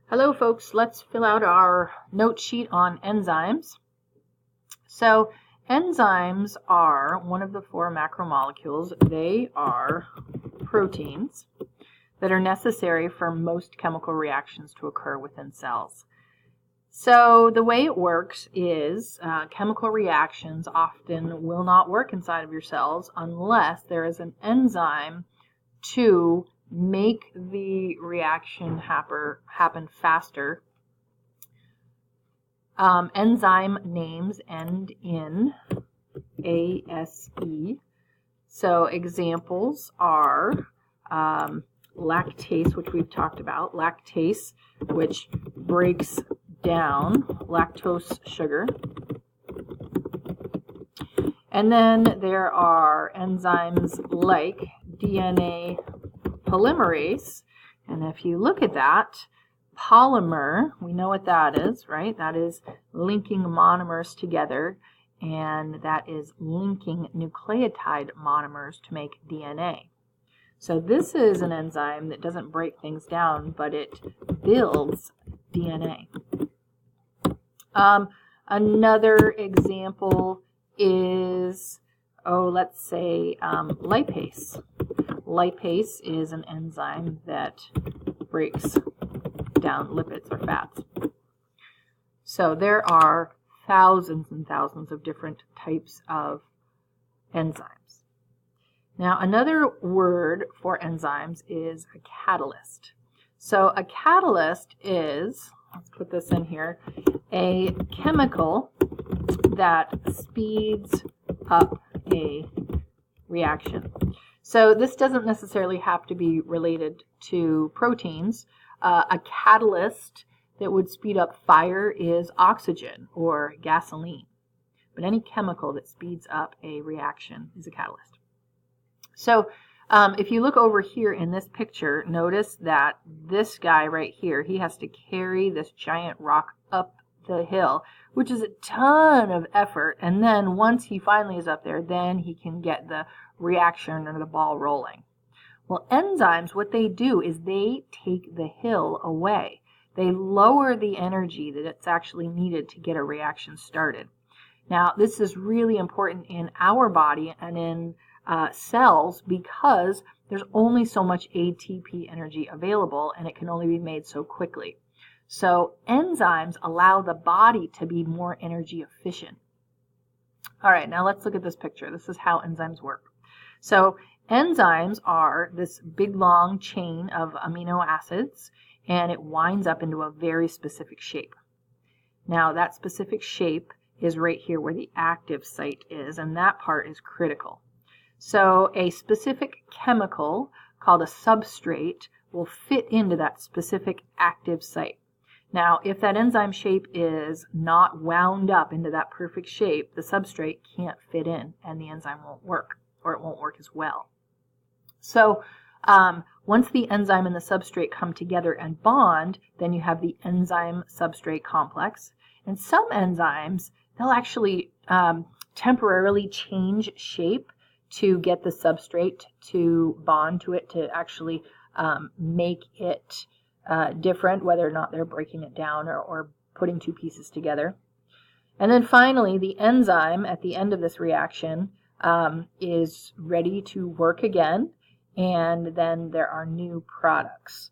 Hello folks, let's fill out our note sheet on enzymes. So enzymes are one of the four macromolecules. They are proteins that are necessary for most chemical reactions to occur within cells. So the way it works is chemical reactions often will not work inside of your cells unless there is an enzyme to make the reaction happen faster. Enzyme names end in ASE. So examples are lactase, which we've talked about. Lactase, which breaks down lactose sugar. And then there are enzymes like DNA polymerase, and if you look at that, polymer, we know what that is, right? That is linking monomers together, and that is linking nucleotide monomers to make DNA. So this is an enzyme that doesn't break things down, but it builds DNA. Another example is, let's say lipase. Lipase is an enzyme that breaks down lipids or fats. So there are thousands and thousands of different types of enzymes. Now another word for enzymes is a catalyst. So a catalyst is, let's put this in here, a chemical that speeds up a reaction. So this doesn't necessarily have to be related to proteins. A catalyst that would speed up fire is oxygen or gasoline. But any chemical that speeds up a reaction is a catalyst. So if you look over here in this picture, notice that this guy right here, he has to carry this giant rock up the hill, which is a ton of effort. And then once he finally is up there, then he can get the reaction or the ball rolling. Well, enzymes, what they do is they take the hill away. They lower the energy that it's actually needed to get a reaction started. Now, this is really important in our body and in cells because there's only so much ATP energy available and it can only be made so quickly. So enzymes allow the body to be more energy efficient. All right, now let's look at this picture. This is how enzymes work. So enzymes are this big long chain of amino acids, and it winds up into a very specific shape. Now that specific shape is right here where the active site is, and that part is critical. So a specific chemical called a substrate will fit into that specific active site. Now, if that enzyme shape is not wound up into that perfect shape, the substrate can't fit in and the enzyme won't work, or it won't work as well. So once the enzyme and the substrate come together and bond, then you have the enzyme-substrate complex. And some enzymes, they'll actually temporarily change shape to get the substrate to bond to it, to actually make it different, whether or not they're breaking it down or putting two pieces together. And then finally, the enzyme at the end of this reaction is ready to work again, and then there are new products.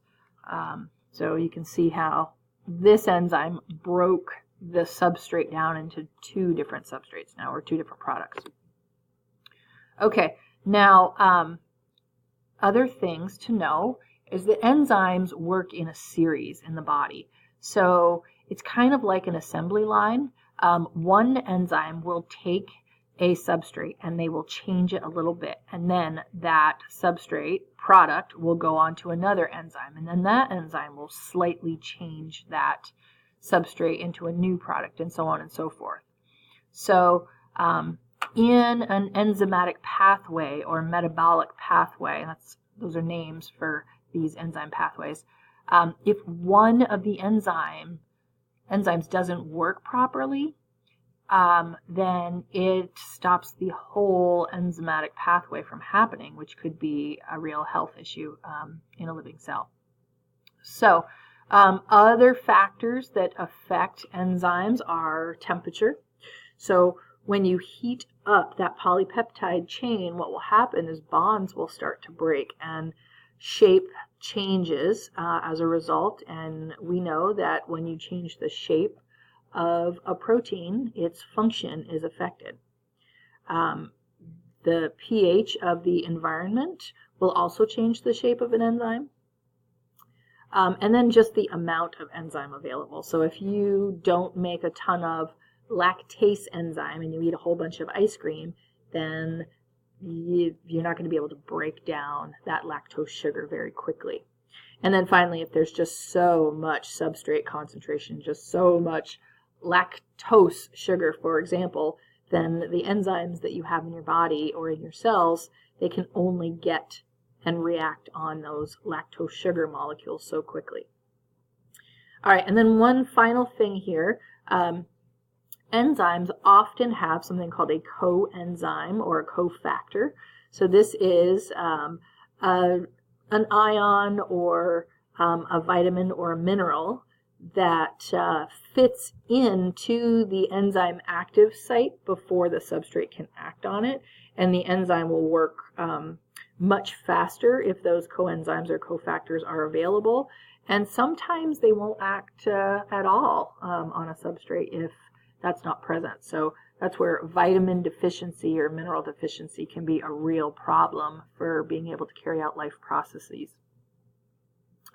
So you can see how this enzyme broke the substrate down into two different substrates now, or two different products. Okay, now other things to know is that enzymes work in a series in the body. So it's kind of like an assembly line. One enzyme will take a substrate and they will change it a little bit, and then that substrate product will go on to another enzyme, and then that enzyme will slightly change that substrate into a new product, and so on and so forth. So in an enzymatic pathway or metabolic pathway, those are names for these enzyme pathways, if one of the enzymes doesn't work properly, then it stops the whole enzymatic pathway from happening, which could be a real health issue in a living cell. So Other factors that affect enzymes are temperature. So when you heat up that polypeptide chain, what will happen is bonds will start to break and shape changes as a result. And we know that when you change the shape of a protein, its function is affected. The pH of the environment will also change the shape of an enzyme. And then just the amount of enzyme available. So if you don't make a ton of lactase enzyme and you eat a whole bunch of ice cream, then you're not going to be able to break down that lactose sugar very quickly. And then finally, if there's just so much substrate concentration, just so much lactose sugar, for example, then the enzymes that you have in your body or in your cells, they can only get and react on those lactose sugar molecules so quickly. All right, and then one final thing here. Enzymes often have something called a coenzyme or a cofactor. So this is an ion or a vitamin or a mineral that fits into the enzyme active site before the substrate can act on it, and the enzyme will work much faster if those coenzymes or cofactors are available, and sometimes they won't act at all on a substrate if that's not present. So that's where vitamin deficiency or mineral deficiency can be a real problem for being able to carry out life processes.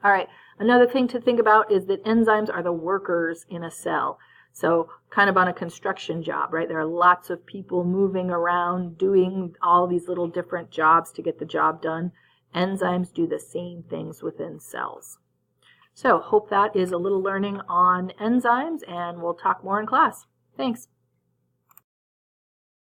All right, another thing to think about is that enzymes are the workers in a cell. So kind of on a construction job, right? There are lots of people moving around doing all these little different jobs to get the job done. Enzymes do the same things within cells. So hope that is a little learning on enzymes, and we'll talk more in class. Thanks.